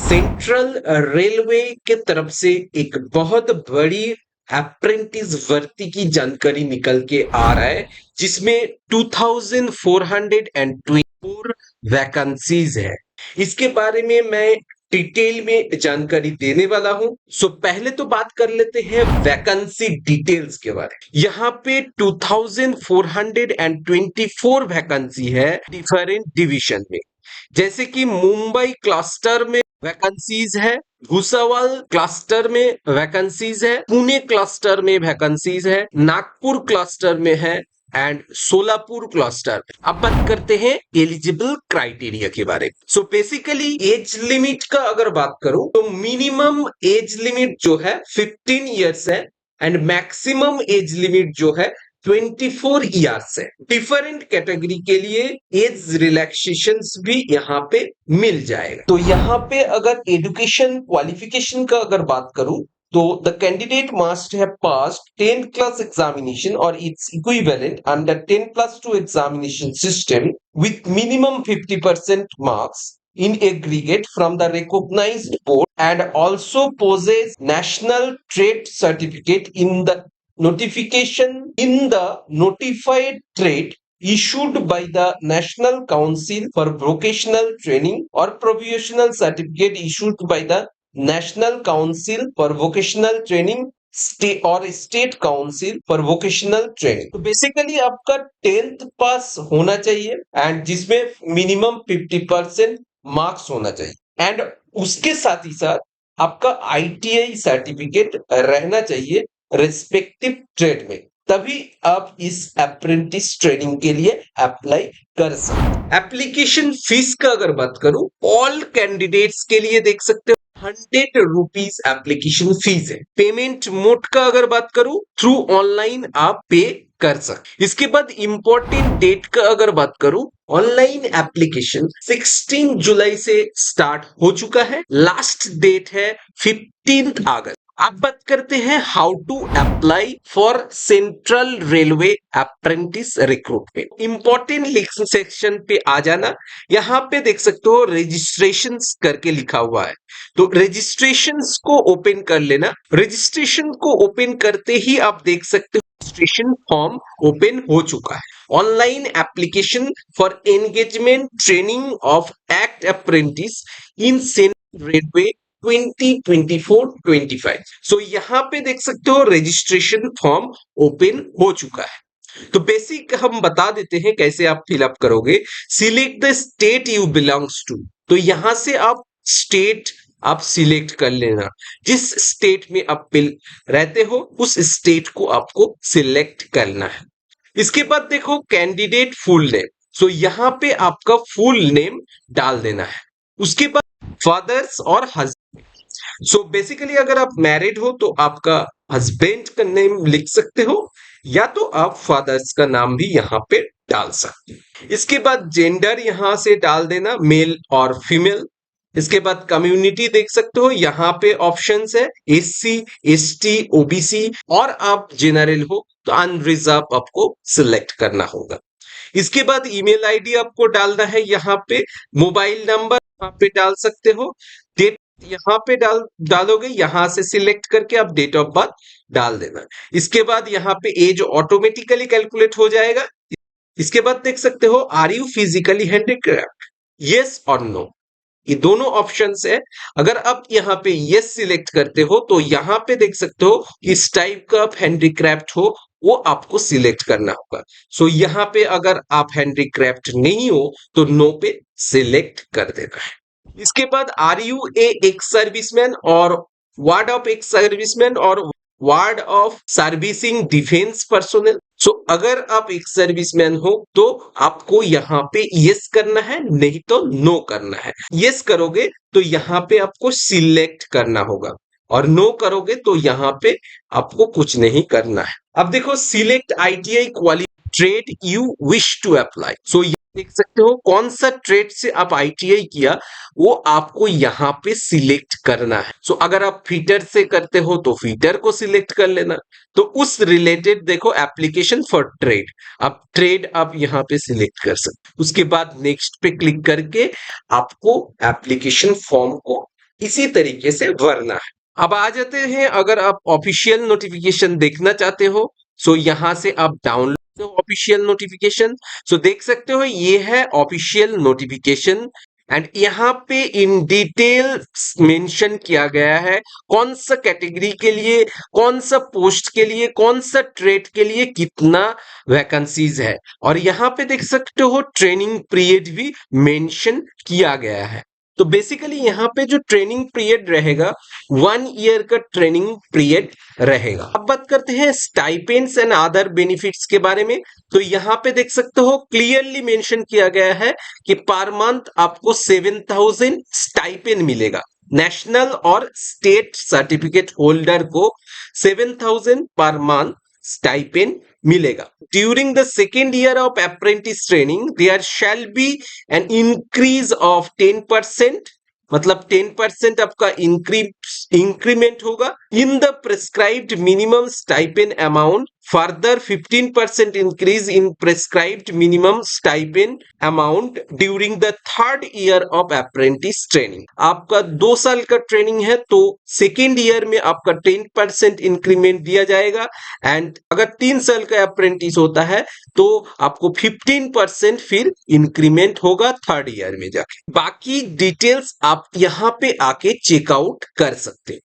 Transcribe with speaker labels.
Speaker 1: Central railway के तरफ से एक बहुत बड़ी अप्रेंटिस भर्ती की जानकारी निकल के आ रहा है, जिसमें 2424 वैकेंसीज है। इसके बारे में मैं डिटेल में जानकारी देने वाला हूं। पहले तो बात कर लेते हैं वैकेंसी डिटेल्स के बारे में। यहाँ पे 2424 वैकेंसी है डिफरेंट डिवीजन में, जैसे कि मुंबई क्लस्टर में वैकेंसीज है, भूसावल क्लस्टर में वैकेंसीज है, पुणे क्लस्टर में वैकेंसीज है, नागपुर क्लस्टर में है एंड सोलापुर क्लस्टर। अब बात करते हैं एलिजिबल क्राइटेरिया के बारे में। बेसिकली एज लिमिट का अगर बात करूं तो मिनिमम एज लिमिट जो है 15 इयर्स है एंड मैक्सिमम एज लिमिट जो है 24 ईयर्स है। डिफरेंट कैटेगरी के लिए एज रिलैक्सेशन भी यहाँ पे मिल जाएगा। तो यहाँ पे अगर एजुकेशन क्वालिफिकेशन का अगर बात करूं तो the candidate must have passed 10th class examination or its equivalent under 10+2 examination system with minimum 50% marks in aggregate from the recognized board and also possess national trade certificate in the notification in the notified trade issued by the National Council for Vocational Training or professional certificate issued by the National Council for Vocational Training और State Council for Vocational Training. तो basically आपका 10th पास होना चाहिए and जिसमें minimum 50% marks होना चाहिए and उसके साथ ही साथ आपका ITI सर्टिफिकेट रहना चाहिए रेस्पेक्टिव ट्रेड में, तभी आप इस अप्रेंटिस ट्रेनिंग के लिए अप्लाई कर सकते। एप्लीकेशन फीस का अगर बात करूं, ऑल कैंडिडेट्स के लिए देख सकते हो 100 रुपीज एप्लीकेशन फीस है। पेमेंट मोड का अगर बात करूं, थ्रू ऑनलाइन आप पे कर सकते। इसके बाद इंपॉर्टेंट डेट का अगर बात करूं, ऑनलाइन एप्लीकेशन 16 जुलाई से स्टार्ट हो चुका है, लास्ट डेट है 15 अगस्त। अब बात करते हैं how to apply for central railway apprentice recruitment. Important link section पे आ जाना, यहाँ पे देख सकते हो रजिस्ट्रेशन करके लिखा हुआ है, तो रजिस्ट्रेशन को ओपन कर लेना। रजिस्ट्रेशन को ओपन करते ही आप देख सकते हो रजिस्ट्रेशन फॉर्म ओपन हो चुका है। Online application for engagement training of act apprentice in central railway 2024-25। यहाँ पे देख सकते हो रजिस्ट्रेशन फॉर्म ओपन हो चुका है। तो बेसिक हम बता देते हैं कैसे आप फिलअप करोगे। Select the state you belongs to, तो यहां से आप स्टेट आप सिलेक्ट कर लेना, जिस स्टेट में आप रहते हो उस स्टेट को आपको सिलेक्ट करना है। इसके बाद देखो कैंडिडेट फुल नेम, यहाँ पे आपका फुल नेम डाल देना है। उसके बाद फादर्स और हस्बैंड, बेसिकली अगर आप मैरिड हो तो आपका हस्बैंड का नेम लिख सकते हो या तो आप फादर्स का नाम भी यहाँ पे डाल सकते हो। इसके बाद जेंडर यहाँ से डाल देना, मेल और फीमेल। इसके बाद कम्युनिटी देख सकते हो, यहाँ पे ऑप्शंस है SC ST OBC, और आप जनरल हो तो अनरिजर्व आपको सिलेक्ट करना होगा। इसके बाद ईमेल आईडी आपको डालना है, यहाँ पे मोबाइल नंबर यहाँ पे डाल सकते हो, डेट यहाँ पे डालोगे, यहाँ से सिलेक्ट करके आप डेट ऑफ बर्थ डाल देना। इसके बाद यहाँ पे एज ऑटोमेटिकली कैलकुलेट हो जाएगा। इसके बाद देख सकते हो are you physically handicapped, yes और नो, ये दोनों ऑप्शंस है। अगर आप यहाँ पे यस सिलेक्ट करते हो तो यहाँ पे देख सकते हो किस टाइप का आप हैंडीक्राफ्ट हो वो आपको सिलेक्ट करना होगा। यहाँ पे अगर आप हैंडीक्राफ्ट नहीं हो तो नो पे सिलेक्ट कर देना है। इसके बाद आर यू एक्स सर्विसमैन और वार्ड ऑफ एक्स सर्विसमैन और ward of servicing defence personnel. अगर आप एक सर्विसमैन हो तो आपको यहाँ पे यस करना है, नहीं तो नो करना है। यस करोगे तो यहाँ पे आपको सिलेक्ट करना होगा और नो करोगे तो यहाँ पे आपको कुछ नहीं करना है। अब देखो select ITI qualified trade you wish to apply. देख सकते हो कौन सा ट्रेड से आप ITI किया वो आपको यहाँ पे सिलेक्ट करना है। अगर आप फीटर से करते हो तो फीटर को सिलेक्ट कर लेना। तो उस रिलेटेड देखो एप्लीकेशन फॉर ट्रेड, आप ट्रेड आप यहाँ पे सिलेक्ट कर सकते। उसके बाद नेक्स्ट पे क्लिक करके आपको एप्लीकेशन फॉर्म को इसी तरीके से भरना है। अब आ जाते हैं, अगर आप ऑफिशियल नोटिफिकेशन देखना चाहते हो, सो यहां से आप डाउनलोड ऑफिशियल नोटिफिकेशन। सो देख सकते हो ये है ऑफिशियल नोटिफिकेशन, एंड यहाँ पे इन डिटेल मेंशन किया गया है कौन सा कैटेगरी के लिए, कौन सा पोस्ट के लिए, कौन सा ट्रेड के लिए कितना वैकेंसीज है। और यहाँ पे देख सकते हो ट्रेनिंग पीरियड भी मेंशन किया गया है। तो बेसिकली यहाँ पे जो ट्रेनिंग पीरियड रहेगा 1 ईयर का ट्रेनिंग पीरियड रहेगा। अब बात करते हैं स्टाइपेंड्स एंड अदर बेनिफिट्स के बारे में। तो यहाँ पे देख सकते हो क्लियरली मेंशन किया गया है कि पर मंथ आपको 7,000 स्टाइपेंड मिलेगा। नेशनल और स्टेट सर्टिफिकेट होल्डर को 7,000 पर मंथ स्टाइपेंड मिलेगा। During the second year of apprentice training there shall be an increase of 10%, मतलब 10% आपका इंक्रीमेंट होगा in the prescribed minimum stipend amount. Further 15% increase in prescribed minimum stipend amount during the third year of apprentice training. आपका 2 साल का training है तो second year में आपका 10% इंक्रीमेंट दिया जाएगा, एंड अगर 3 साल का अप्रेंटिस होता है तो आपको 15% फिर इंक्रीमेंट होगा थर्ड ईयर में जाके। बाकी डिटेल्स आप यहाँ पे आके चेकआउट कर सकते हैं।